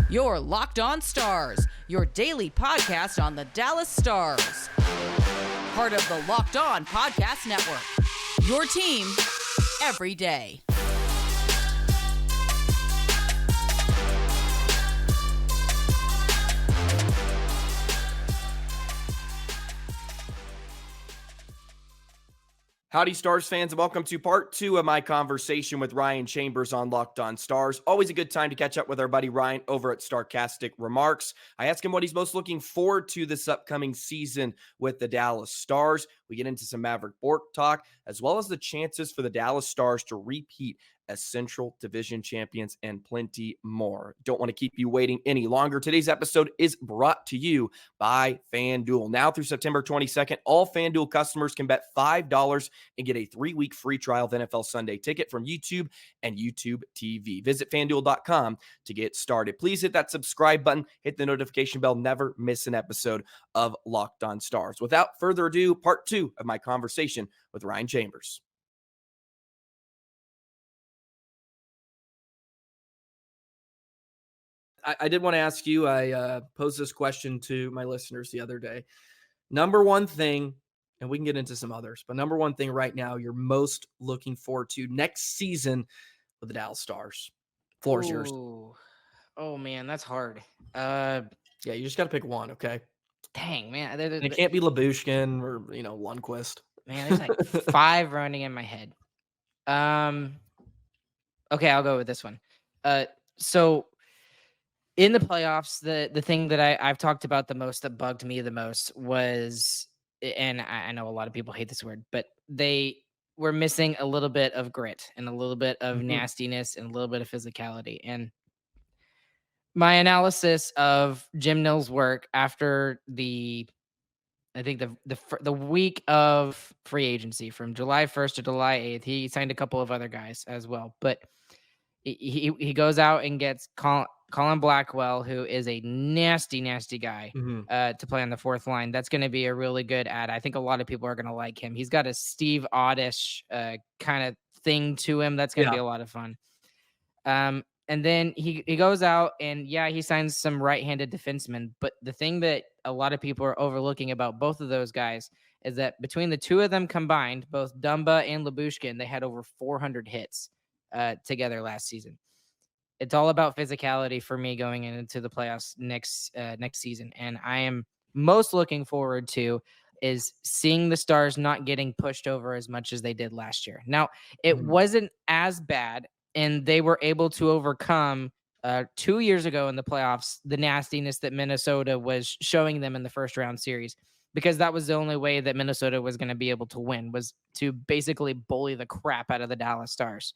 Your Locked On Stars, your daily podcast on the Dallas Stars. Part of the Locked On Podcast Network. Your team every day. Howdy, Stars fans, and welcome to part two of my conversation with Ryan Chambers on Locked On Stars. Always a good time to catch up with our buddy Ryan over at Starcastic Remarks. I ask him what he's most looking forward to this upcoming season with the Dallas Stars. We get into some Mavrik Bourque talk, as well as the chances for the Dallas Stars to repeat as Central Division champions and plenty more. Don't want to keep you waiting any longer. Today's episode is brought to you by FanDuel. Now through September 22nd, all FanDuel customers can bet $5 and get a 3-week free trial of NFL Sunday Ticket from YouTube and YouTube TV. Visit FanDuel.com to get started. Please hit that subscribe button, hit the notification bell, never miss an episode of Locked On Stars. Without further ado, part two of my conversation with Ryan Chambers. I did want to ask you, I posed this question to my listeners the other day. Number one thing, and we can get into some others, but number one thing right now you're most looking forward to next season with the Dallas Stars. Floor is yours. Oh, man, that's hard. Yeah, you just got to pick one, okay? Dang, man. It can't be Lyubushkin or, Lundqvist. Man, there's like 5 running in my head. Okay, I'll go with this one. So in the playoffs, the thing that I've talked about the most that bugged me the most was, and I know a lot of people hate this word, but they were missing a little bit of grit and a little bit of nastiness and a little bit of physicality. And my analysis of Jim Nill's work after the week of free agency from July 1st to July 8th, he signed a couple of other guys as well, but he goes out and gets Colin Blackwell, who is a nasty guy, to play on the fourth line. That's going to be a really good ad. I think a lot of people are going to like him. He's got a Steve Oddish kind of thing to him. That's going to be a lot of fun. And then he goes out and, he signs some right-handed defensemen. But the thing that a lot of people are overlooking about both of those guys is that between the two of them combined, both Dumba and Lyubushkin, they had over 400 hits together last season. It's all about physicality for me going into the playoffs next season. And I am most looking forward to is seeing the Stars not getting pushed over as much as they did last year. Now, it wasn't as bad, and they were able to overcome 2 years ago in the playoffs the nastiness that Minnesota was showing them in the first round series, because that was the only way that Minnesota was going to be able to win, was to basically bully the crap out of the Dallas Stars.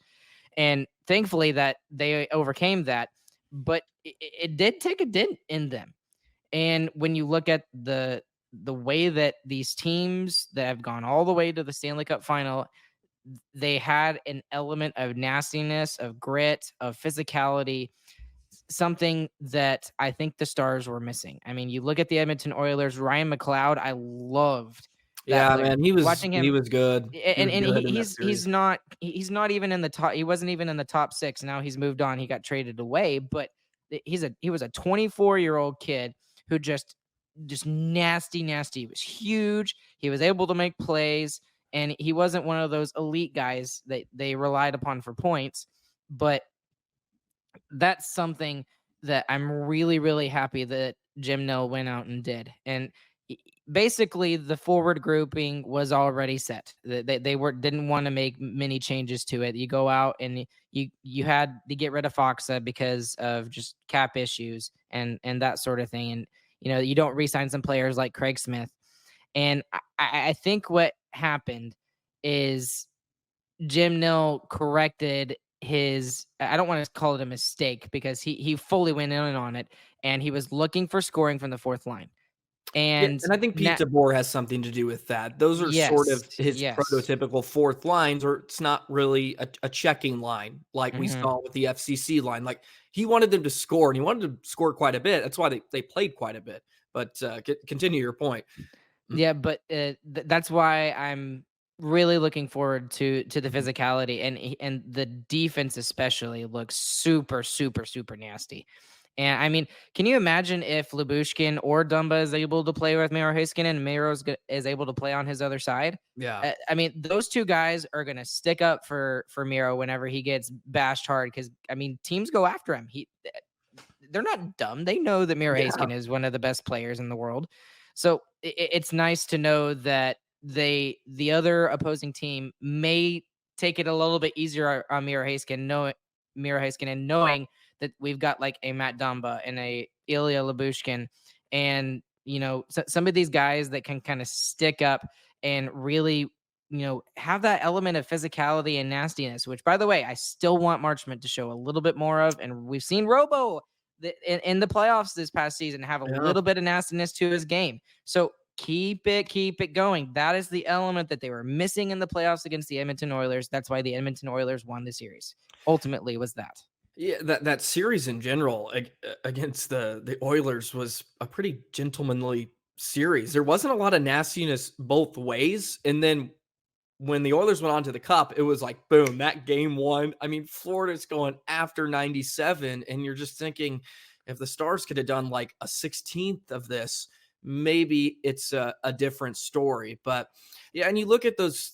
And thankfully that they overcame that, but it did take a dent in them. And when you look at the way that these teams that have gone all the way to the Stanley Cup final, they had an element of nastiness, of grit, of physicality, something that I think the Stars were missing. I mean, you look at the Edmonton Oilers, Ryan McLeod, I loved. Yeah, man, he was watching him. He was good. He's not even in the top. He wasn't even in the top 6. Now he's moved on. He got traded away, but he was a 24-year-old kid who just nasty. He was huge. He was able to make plays, and he wasn't one of those elite guys that they relied upon for points. But that's something that I'm really, really happy that Jim Nill went out and did. And basically the forward grouping was already set. They didn't want to make many changes to it. You go out and you had to get rid of Foxa because of just cap issues and that sort of thing. And, you don't re-sign some players like Craig Smith. And I think what happened is Jim Nill corrected his, I don't want to call it a mistake, because he fully went in on it, and he was looking for scoring from the fourth line. And I think Pete DeBoer has something to do with that. Those are sort of his prototypical fourth lines, or it's not really a checking line like we saw with the FCC line. Like, he wanted them to score, and he wanted to score quite a bit. That's why they played quite a bit. But continue your point. Yeah, but that's why I'm really looking forward to the physicality, and the defense especially looks super, super, super nasty. And I mean, can you imagine if Lyubushkin or Dumba is able to play with Miro Heiskanen and Miro is able to play on his other side? Yeah. I mean, those two guys are going to stick up for Miro whenever he gets bashed hard because, I mean, teams go after him. They're not dumb. They know that Miro Yeah. Heiskanen is one of the best players in the world. So it's nice to know that the other opposing team may take it a little bit easier on Miro Heiskanen, knowing that we've got like a Matt Dumba and a Ilya Lyubushkin, and some of these guys that can kind of stick up and really have that element of physicality and nastiness. Which, by the way, I still want Marchment to show a little bit more of, and we've seen Robo in the playoffs this past season have a little bit of nastiness to his game. So keep it going. That is the element that they were missing in the playoffs against the Edmonton Oilers. That's why the Edmonton Oilers won the series. Ultimately, was that. Yeah, that series in general against the Oilers was a pretty gentlemanly series. There wasn't a lot of nastiness both ways. And then when the Oilers went on to the Cup, it was like, boom, that game one. I mean, Florida's going after 97, and you're just thinking, if the Stars could have done like a 16th of this, maybe it's a different story. But yeah, and you look at those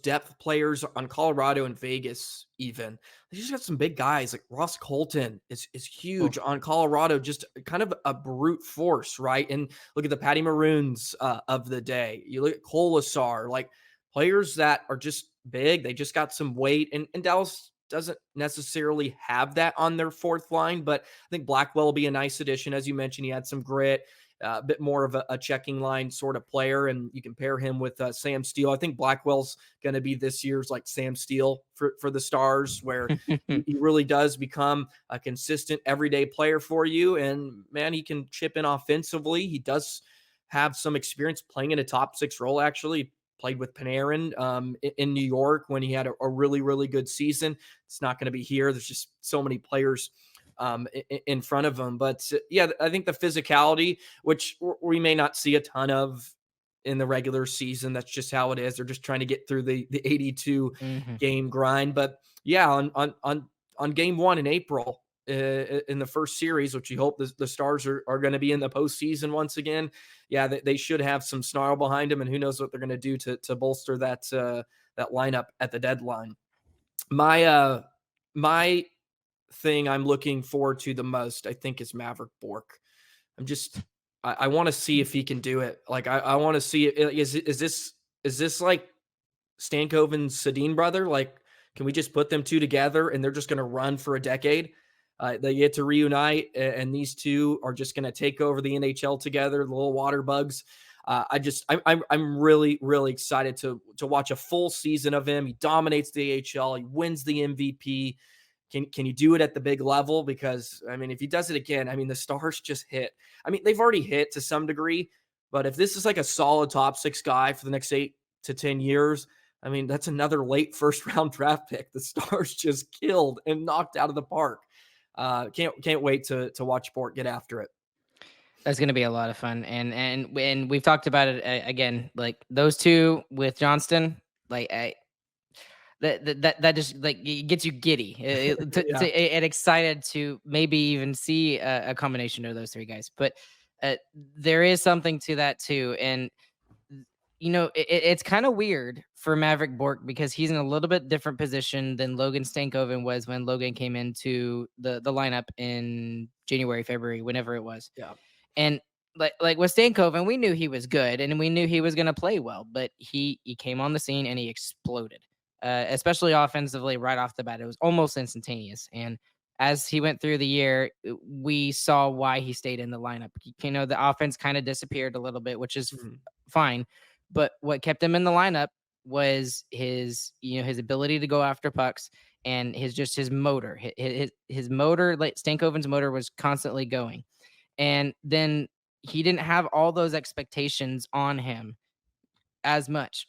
depth players on Colorado and Vegas, even they just got some big guys like Ross Colton is huge on Colorado, just kind of a brute force, right? And look at the Patty Maroons of the day. You look at Colasar, like players that are just big. They just got some weight, and Dallas doesn't necessarily have that on their fourth line, but I think Blackwell will be a nice addition. As you mentioned, he had some grit. A bit more of a checking line sort of player, and you can pair him with Sam Steele. I think Blackwell's going to be this year's like Sam Steele for the Stars, where he really does become a consistent everyday player for you. And man, he can chip in offensively. He does have some experience playing in a top six role. Actually, played with Panarin in New York when he had a really, really good season. It's not going to be here. There's just so many players in front of him. But yeah, I think the physicality, which we may not see a ton of in the regular season, that's just how it is. They're just trying to get through the 82 game grind. But yeah, on game one in April in the first series, which you hope the Stars are going to be in the postseason once again. Yeah, they should have some snarl behind them, and who knows what they're going to do to bolster that lineup at the deadline. My thing I'm looking forward to the most, I think, is Mavrik Bourque. I want to see if he can do it. Like I want to see is this like Stankoven's Sedin brother? Like, can we just put them two together and they're just going to run for a decade? They get to reunite, and these two are just going to take over the NHL together, the little water bugs. I'm really, really excited to watch a full season of him. He dominates the AHL. He wins the MVP. Can you do it at the big level? Because, I mean, if he does it again, I mean, the Stars just hit. I mean, they've already hit to some degree, but if this is like a solid top six guy for the next 8 to 10 years, I mean, that's another late first round draft pick. The Stars just killed and knocked out of the park. Can't wait to watch Bourque get after it. That's going to be a lot of fun. And we've talked about it again, like those two with Johnston, like that just like gets you giddy and excited to maybe even see a combination of those three guys. But there is something to that too. And it's kind of weird for Mavrik Bourque because he's in a little bit different position than Logan Stankoven was when Logan came into the lineup in January, February, whenever it was. Yeah. And like with Stankoven, we knew he was good and we knew he was going to play well, but he came on the scene and he exploded, especially offensively right off the bat. It was almost instantaneous. And as he went through the year, we saw why he stayed in the lineup. The offense kind of disappeared a little bit, which is fine. But what kept him in the lineup was his ability to go after pucks and his motor. His motor, like Stankoven's motor, was constantly going. And then he didn't have all those expectations on him as much.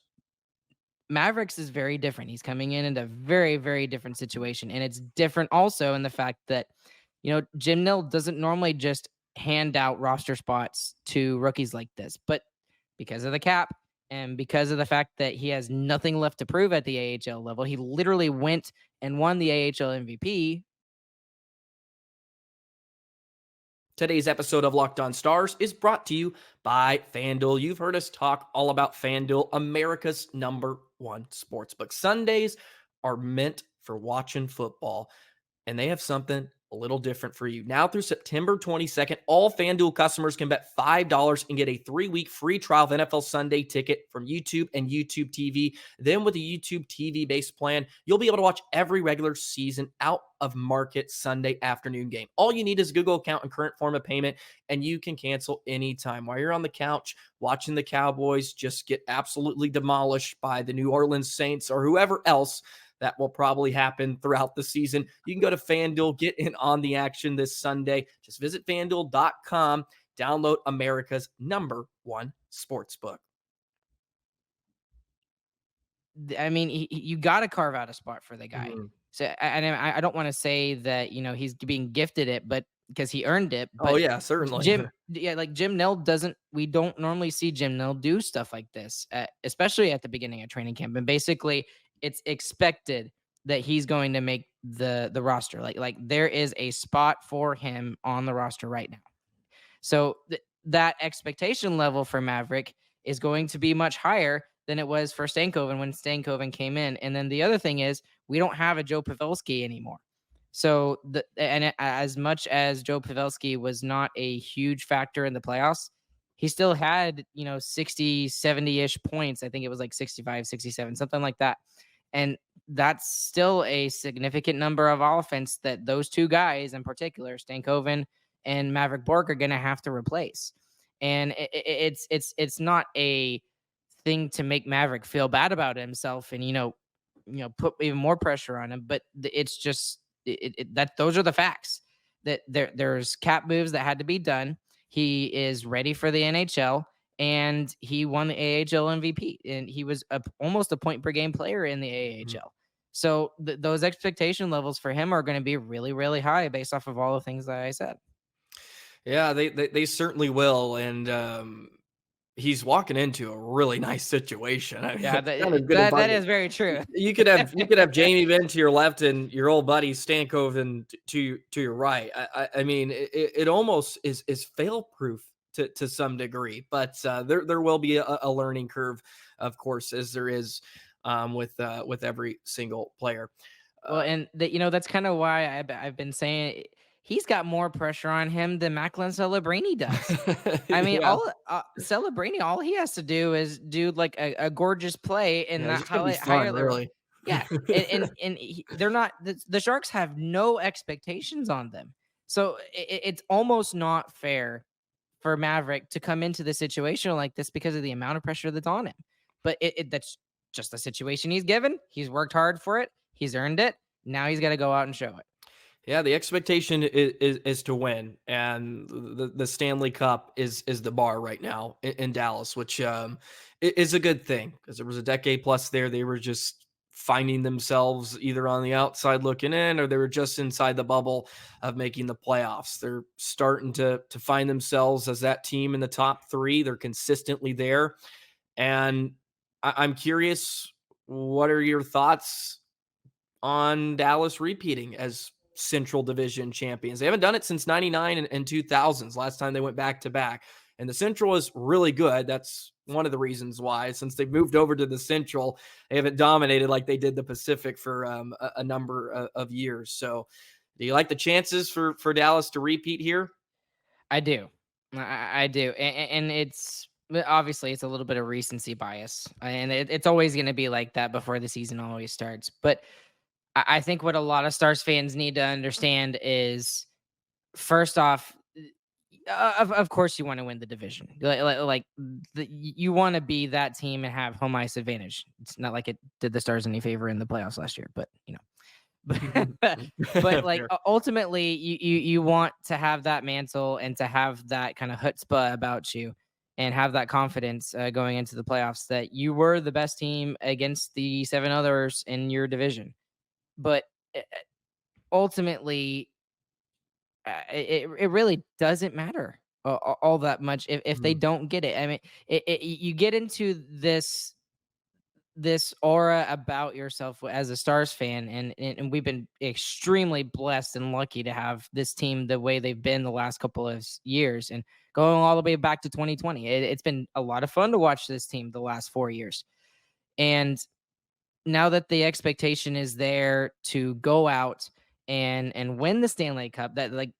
Mavericks is very different. He's coming in a very, very different situation. And it's different also in the fact that, Jim Nill doesn't normally just hand out roster spots to rookies like this. But because of the cap and because of the fact that he has nothing left to prove at the AHL level, he literally went and won the AHL MVP Today's episode of Locked On Stars is brought to you by FanDuel. You've heard us talk all about FanDuel, America's #1 sportsbook. Sundays are meant for watching football, and they have something a little different for you. Now through September 22nd, all FanDuel customers can bet $5 and get a 3-week free trial of NFL Sunday Ticket from YouTube and YouTube TV. Then with a YouTube TV-based plan, you'll be able to watch every regular season out of market Sunday afternoon game. All you need is a Google account and current form of payment, and you can cancel anytime. While you're on the couch watching the Cowboys just get absolutely demolished by the New Orleans Saints or whoever else that will probably happen throughout the season, you can go to FanDuel, get in on the action this Sunday. Just visit FanDuel.com, download America's #1 sportsbook. I mean, you got to carve out a spot for the guy. Mm-hmm. So, I don't want to say that, he's being gifted it, but because he earned it. But Oh, yeah, certainly. Jim Nell we don't normally see Jim Nell do stuff like this, especially at the beginning of training camp. And basically, it's expected that he's going to make the roster. Like there is a spot for him on the roster right now. So that expectation level for Maverick is going to be much higher than it was for Stankoven when Stankoven came in. And then the other thing is we don't have a Joe Pavelski anymore. So as much as Joe Pavelski was not a huge factor in the playoffs, he still had, 60, 70-ish points. I think it was like 65, 67, something like that. And that's still a significant number of offense that those two guys in particular, Stankoven and Mavrik Bourque, are going to have to replace. And it's not a thing to make Maverick feel bad about himself and, put even more pressure on him. But it's just that those are the facts. That there's cap moves that had to be done. He is ready for the NHL, and he won the AHL MVP, and he was almost a point per game player in the AHL. Mm-hmm. So those expectation levels for him are going to be really, really high based off of all the things that I said. Yeah, they certainly will, and he's walking into a really nice situation. I mean, yeah, that is very true. You could have Jamie Benn to your left and your old buddy Stankoven to your right. I mean, it almost is fail proof to some degree, but there will be a learning curve, of course, as there is with every single player. Well, and that's kind of why I've been saying he's got more pressure on him than Macklin Celebrini does. I mean, Celebrini, all he has to do is do like a gorgeous play and that higher really. Yeah, and they're not. The Sharks have no expectations on them, so it's almost not fair for Maverick to come into the situation like this because of the amount of pressure that's on him. But that's just the situation he's given. He's worked hard for it. He's earned it. Now he's got to go out and show it. Yeah, the expectation is to win, and the Stanley Cup is the bar right now in Dallas, which is a good thing because there was a decade plus there. They were just finding themselves either on the outside looking in, or they were just inside the bubble of making the playoffs. They're starting to find themselves as that team in the top three. They're consistently there, and I'm curious, what are your thoughts on Dallas repeating as Central Division champions? They haven't done it since 99 and 2000s. Last time they went back to back, and the Central is really good. That's one of the reasons why, since they've moved over to the Central, they haven't dominated like they did the Pacific for a number of years. So do you like the chances for Dallas to repeat here? I do. I do. And it's obviously it's a little bit of recency bias, and it's always going to be like that before the season always starts. But I think what a lot of Stars fans need to understand is, first off, of course you want to win the division. You want to be that team and have home ice advantage. It's not like it did the Stars any favor in the playoffs last year, but but like ultimately you want to have that mantle and to have that kind of chutzpah about you and have that confidence going into the playoffs that you were the best team against the 7 others in your division. But ultimately, it really doesn't matter all that much if they don't get it. I mean, you get into this aura about yourself as a Stars fan, and we've been extremely blessed and lucky to have this team the way they've been the last couple of years, and going all the way back to 2020. It's been a lot of fun to watch this team the last 4 years. And now that the expectation is there to go out and win the Stanley Cup, that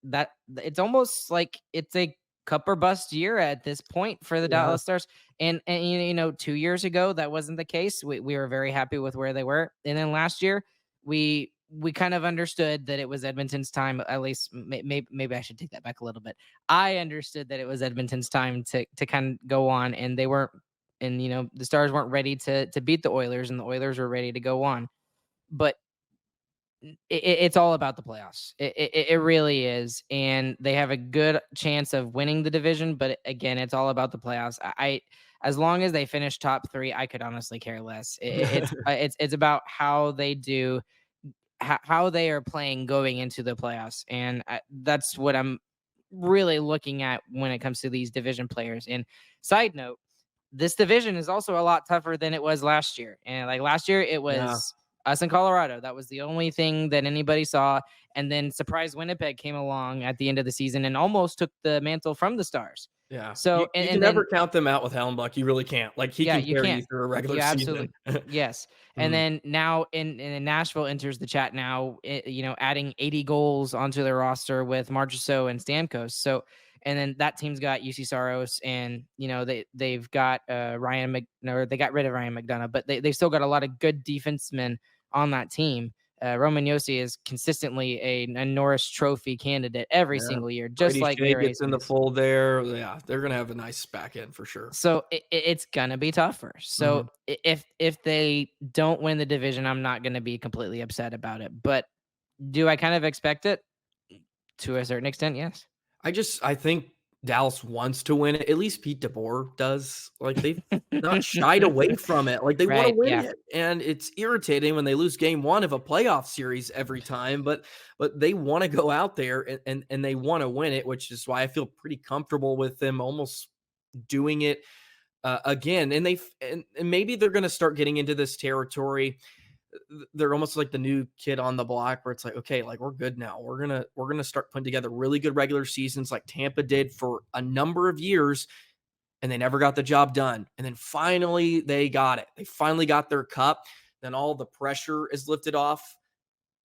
it's almost like it's a cup or bust year at this point for the Dallas Stars. And 2 years ago that wasn't the case. We were very happy with where they were, and then last year we kind of understood that it was Edmonton's time. At least maybe I should take that back a little bit. I understood that it was Edmonton's time to kind of go on, and they weren't. And the Stars weren't ready to beat the Oilers, and the Oilers were ready to go on. But it's all about the playoffs. It really is, and they have a good chance of winning the division. But again, it's all about the playoffs. As long as they finish top 3, I could honestly care less. It's about how they do, how they are playing going into the playoffs, and that's what I'm really looking at when it comes to these division players. And side note, this division is also a lot tougher than it was last year. And like last year, it was us in Colorado. That was the only thing that anybody saw. And then surprise Winnipeg came along at the end of the season and almost took the mantle from the Stars. Yeah. So you can never count them out with Hellenbuck. You really can't. Like he can carry you through a regular season. Yes. And then now in Nashville enters the chat now, adding 80 goals onto their roster with Marchessault and Stamkos. So, and then that team's got UC Saros, and they've got they got rid of Ryan McDonough, but they've still got a lot of good defensemen on that team. Roman Josi is consistently a Norris Trophy candidate every single year, just Brady like Shea their gets in the fold there. Yeah, they're gonna have a nice back end for sure. So it's gonna be tougher. So if they don't win the division, I'm not gonna be completely upset about it. But do I kind of expect it to a certain extent? Yes. I think Dallas wants to win it. At least Pete DeBoer does. Like they've not shied away from it. Like they want to win it. And it's irritating when they lose game 1 of a playoff series every time, but they want to go out there and they want to win it, which is why I feel pretty comfortable with them almost doing it again. And and maybe they're going to start getting into this territory. They're almost like the new kid on the block where it's like, okay, like we're good now. We're going to start putting together really good regular seasons like Tampa did for a number of years, and they never got the job done. And then finally they got it. They finally got their cup. Then all the pressure is lifted off.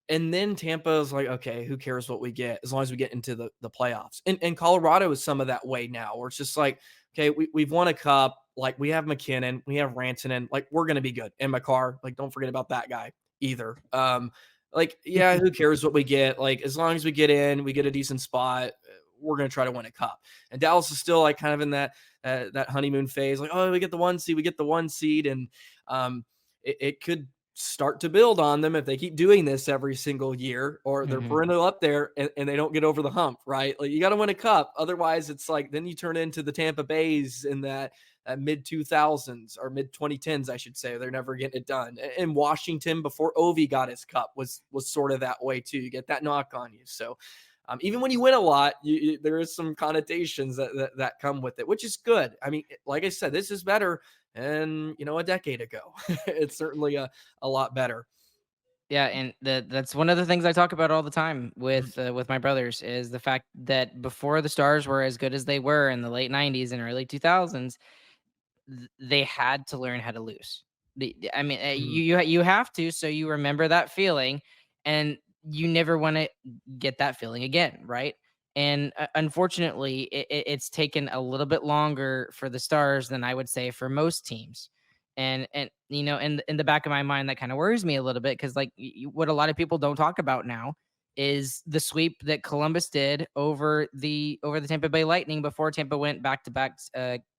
And then Tampa is like, okay, who cares what we get as long as we get into the playoffs. And Colorado is some of that way now where it's just like, okay, we've won a cup. Like we have McKinnon, we have Rantanen, like we're going to be good. And McCarr, like don't forget about that guy either. Like, yeah, who cares what we get? Like as long as we get in, we get a decent spot, we're going to try to win a cup. And Dallas is still like kind of in that honeymoon phase. Like, oh, we get the 1 seed. And it could start to build on them if they keep doing this every single year, or they're perennial up there and they don't get over the hump, right? Like you got to win a cup. Otherwise it's like, then you turn into the Tampa Bays in that mid 2000s or mid 2010s, I should say. They're never getting it done. And Washington before Ovi got his cup was sort of that way too. You get that knock on you. So even when you win a lot, there is some connotations that come with it, which is good. I mean, like I said, this is better than a decade ago. It's certainly a lot better. Yeah, and that's one of the things I talk about all the time with my brothers is the fact that before the Stars were as good as they were in the late 90s and early 2000s, they had to learn how to lose. You have to, so you remember that feeling, and you never want to get that feeling again, right? And unfortunately, it's taken a little bit longer for the Stars than I would say for most teams. And in the back of my mind, that kind of worries me a little bit because what a lot of people don't talk about now is the sweep that Columbus did over the Tampa Bay Lightning before Tampa went back-to-back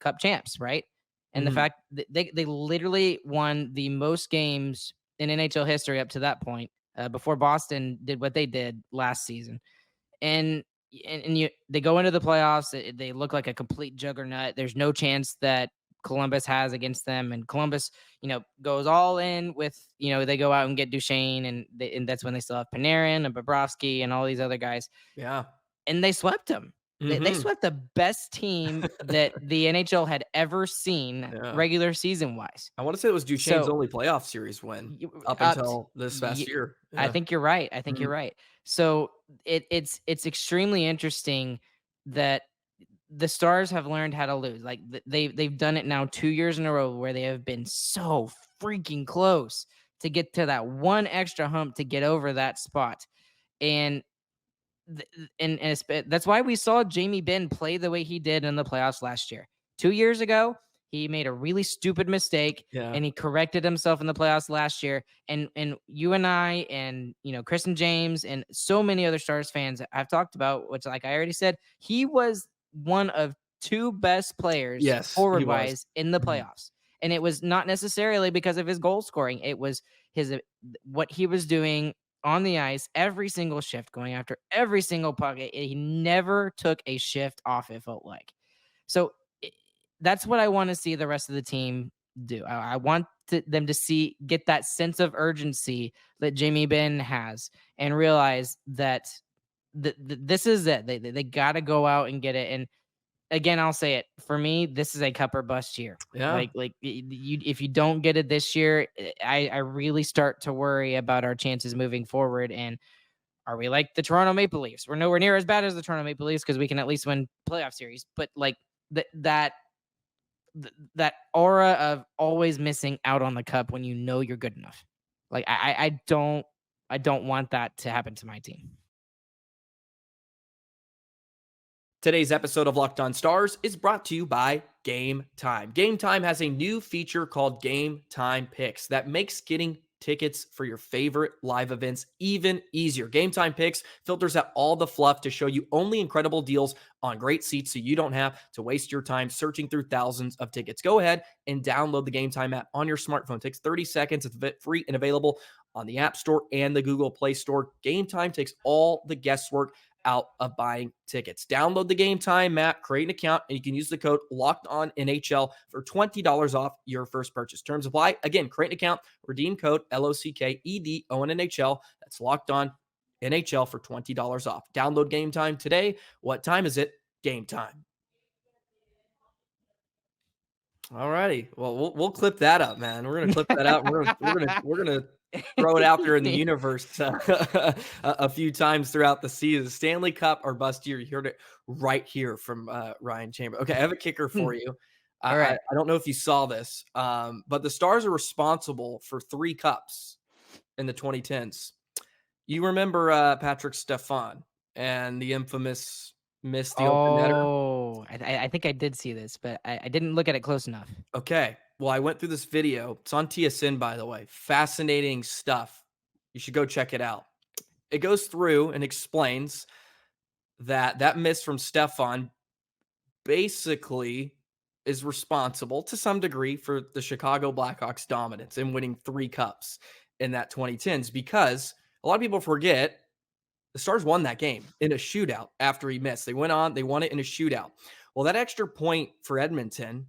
Cup champs, right? And the fact that they literally won the most games in NHL history up to that point before Boston did what they did last season. And they go into the playoffs. They look like a complete juggernaut. There's no chance that Columbus has against them. And Columbus, goes all in with, they go out and get Duchesne, and that's when they still have Panarin and Bobrovsky and all these other guys. Yeah. And they swept them. They swept the best team that the NHL had ever seen regular season wise. I want to say it was Duchesne's only playoff series win up until this past year. I think you're right. You're right. So it's extremely interesting that the Stars have learned how to lose. Like they've done it now 2 years in a row where they have been so freaking close to get to that one extra hump to get over that spot. And that's why we saw Jamie Benn play the way he did in the playoffs last year. 2 years ago, he made a really stupid mistake and he corrected himself in the playoffs last year. And you and I and, Chris and James and so many other Stars fans I've talked about, which like I already said, he was one of 2 best players forward wise in the playoffs. And it was not necessarily because of his goal scoring. It was what he was doing on the ice every single shift, going after every single puck. He never took a shift off, it felt like. So that's what I want to see the rest of the team do. I want them to get that sense of urgency that Jamie Benn has and realize that this is it. They got to go out and get it. And again, I'll say it. For me, this is a cup or bust year. Yeah. If you don't get it this year, I really start to worry about our chances moving forward. And are we like the Toronto Maple Leafs? We're nowhere near as bad as the Toronto Maple Leafs because we can at least win playoff series. But like that aura of always missing out on the cup when you know you're good enough. Like I don't want that to happen to my team. Today's episode of Locked On Stars is brought to you by Game Time. Game Time has a new feature called Game Time Picks that makes getting tickets for your favorite live events even easier. Game Time Picks filters out all the fluff to show you only incredible deals on great seats so you don't have to waste your time searching through thousands of tickets. Go ahead and download the Game Time app on your smartphone. It takes 30 seconds. It's free and available on the App Store and the Google Play Store. Game Time takes all the guesswork out of buying tickets. Download the Game Time app, create an account, and you can use the code LOCKEDONNHL for $20 off your first purchase. Terms apply. Again, create an account, redeem code LOCKEDONNHL. That's Locked On NHL for $20 off. Download Game Time today. What time is it? Game time. All righty. Well, we'll clip that up, man. We're gonna clip that out. We're gonna throw it out there in the universe a few times throughout the season. Stanley Cup or bust year. You heard it right here from Ryan Chambers. Okay, I have a kicker for you. All right. I don't know if you saw this, but the Stars are responsible for 3 cups in the 2010s. You remember Patrik Stefan and the infamous missed the open netter? Oh, I think I did see this, but I didn't look at it close enough. Okay. Well, I went through this video. It's on TSN, by the way. Fascinating stuff. You should go check it out. It goes through and explains that miss from Stefan basically is responsible to some degree for the Chicago Blackhawks dominance in winning 3 cups in that 2010s, because a lot of people forget the Stars won that game in a shootout after he missed. They won it in a shootout. Well, that extra point for Edmonton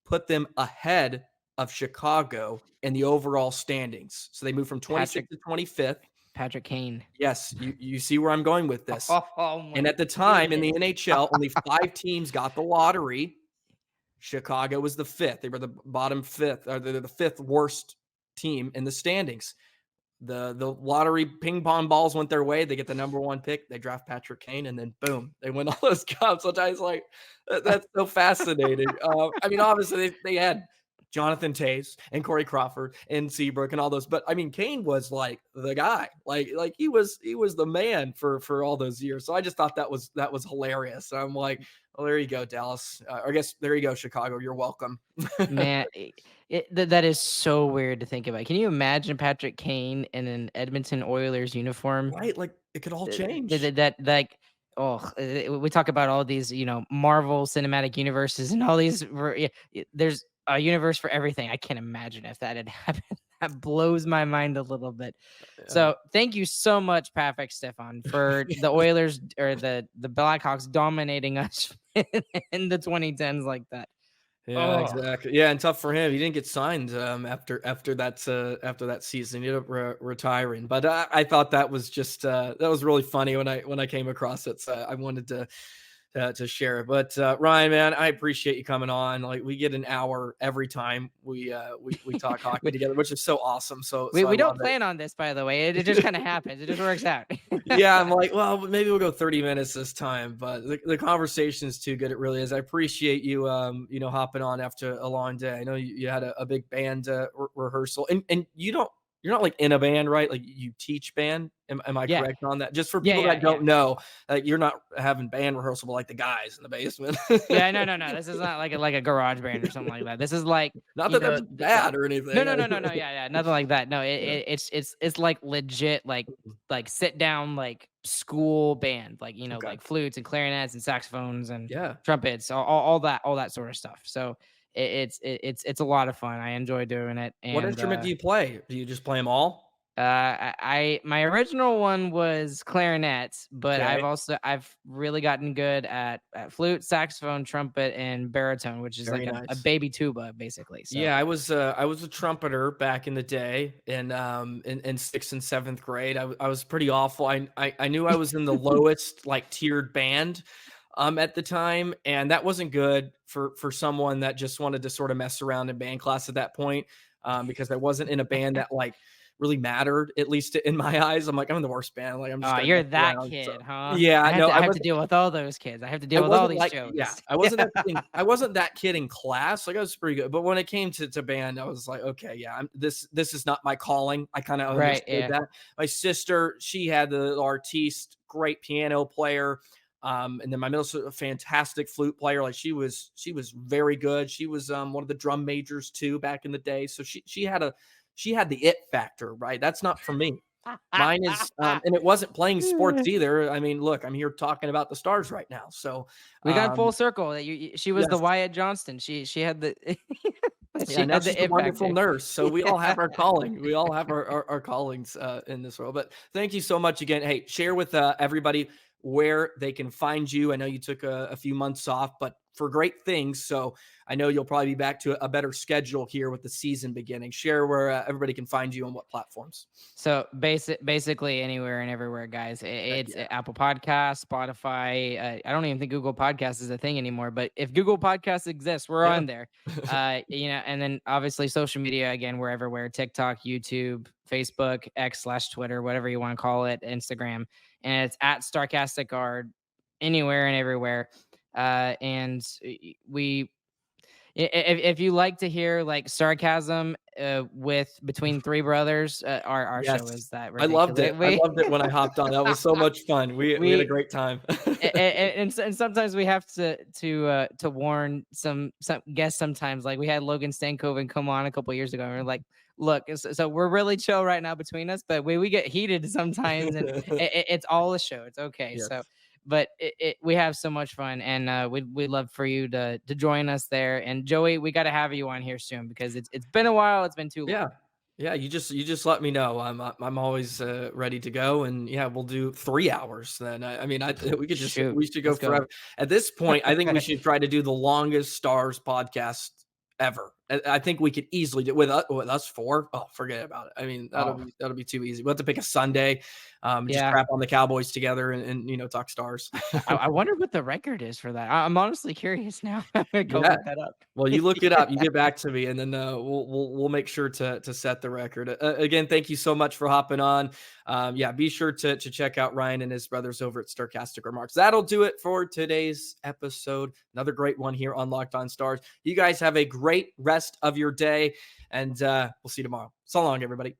put them ahead of Chicago in the overall standings. So they moved from 26th to 25th. Patrik Kane. Yes, you see where I'm going with this. And at the time in the NHL, only 5 teams got the lottery. Chicago was the 5th. They were the bottom 5th, or they're the 5th worst team in the standings. The lottery ping pong balls went their way. They get the number 1 pick. They draft Patrik Kane, and then boom, they win all those cups. Which I was like, that's so fascinating. I mean, obviously they had Jonathan Toews and Corey Crawford and Seabrook and all those, but I mean, Kane was like the guy. Like he was the man for all those years. So I just thought that was hilarious. So I'm like, well, there you go, Dallas. I guess there you go, Chicago. You're welcome. Man, that is so weird to think about. Can you imagine Patrik Kane in an Edmonton Oilers uniform? Right, like it could all change. We talk about all these, Marvel Cinematic Universes and all these. There's a universe for everything. I can't imagine if that had happened. That blows my mind a little bit. Yeah. So thank you so much, Patrik Stefan, for the Oilers or the Blackhawks dominating us in the 2010s like that. Yeah, exactly. Yeah, and tough for him. He didn't get signed after that season. He ended up retiring. But I thought that was just that was really funny when I came across it. So I wanted to share it. But Ryan, man, I appreciate you coming on. Like we get an hour every time we talk hockey we, together, which is so awesome. So we I don't love it. plan on this, by the way. It just kind of happens. It just works out. Yeah, I'm like, well, maybe we'll go 30 minutes this time, but the conversation is too good. It really is. I appreciate you, hopping on after a long day. I know you had a big band rehearsal, and you're not like in a band, right? Like you teach band. Am I Yeah. correct on that? Just for Yeah, people yeah, that don't yeah. know, you're not having band rehearsal, but like the guys in the basement. Yeah, no. This is not like a garage band or something like that. This is like, Not you that know, that's bad or anything. no. Yeah, nothing like that. No, Yeah. it's like legit, like sit down, like school band, like Okay. like flutes and clarinets and saxophones and Yeah. trumpets, all that sort of stuff. So it's a lot of fun. I enjoy doing it. And What instrument do you play? Do you just play them all? my original one was clarinet, but Okay. I've really gotten good at flute, saxophone, trumpet, and baritone, which is Very like a nice. baby tuba, basically. So Yeah, I was a trumpeter back in the day in 6th and 7th grade. I was pretty awful. I knew I was in the lowest like tiered band at the time, and that wasn't good for someone that just wanted to sort of mess around in band class at that point, because I wasn't in a band that like really mattered, at least in my eyes. I'm like, I'm in the worst band. Like I'm just gonna you're mess that around. So kid, huh? yeah, no, I have to deal with all those kids. I have to deal with all these shows. I wasn't I wasn't that kid in class. Like I was pretty good, but when it came to band, I was like, okay, yeah, this is not my calling. I kind of Right, understood that. My sister, she had the artiste, great piano player. And then my middle sister, a fantastic flute player. Like she was very good. She was one of the drum majors too back in the day. So she had the it factor, right? That's not for me. Mine is, and it wasn't playing sports either. I mean, look, I'm here talking about the Stars right now. So We got full circle. That she was the yes. Wyatt Johnston. She had the Yeah, now she's a it wonderful factor. nurse. So we all have our calling. We all have our callings in this world. But thank you so much again. Hey, share with everybody where they can find you. I know you took a few months off, but for great things. So I know you'll probably be back to a better schedule here with the season beginning. Share where everybody can find you on what platforms. So basically anywhere and everywhere, guys. It's yeah. Apple Podcasts, Spotify. I don't even think Google Podcasts is a thing anymore. But if Google Podcasts exists, we're on there. And then obviously social media again, we're everywhere: TikTok, YouTube, Facebook, X/Twitter, whatever you want to call it, Instagram, and it's at Starcastic Guard, anywhere and everywhere. And we. If you like to hear like sarcasm with between three brothers, our Yes. show is that I loved it. ridiculous. I loved it when I hopped on. That was so much fun. We had a great time. and sometimes we have to warn some guests. Sometimes, like we had Logan Stankoven come on a couple years ago, and we're like, look, so we're really chill right now between us, but we get heated sometimes, and it's all a show. It's okay. Yes. So. But we have so much fun, and we'd love for you to join us there. And Joey, we got to have you on here soon because it's been a while. It's been too long. Yeah. You just let me know. I'm always ready to go, and yeah, we'll do 3 hours. Then we could just we should go forever. At this point, I think we should try to do the longest Stars podcast ever. I think we could easily do with us four. Oh, forget about it. I mean, that'll be too easy. We'll have to pick a Sunday, just crap on the Cowboys together and talk Stars. I wonder what the record is for that. I'm honestly curious now. Go look that up. Well, you look it up, you get back to me, and then we'll make sure to set the record. Again, thank you so much for hopping on. Be sure to check out Ryan and his brothers over at Starcastic Remarks. That'll do it for today's episode. Another great one here on Locked On Stars. You guys have a great rest of your day, and we'll see you tomorrow. So long, everybody.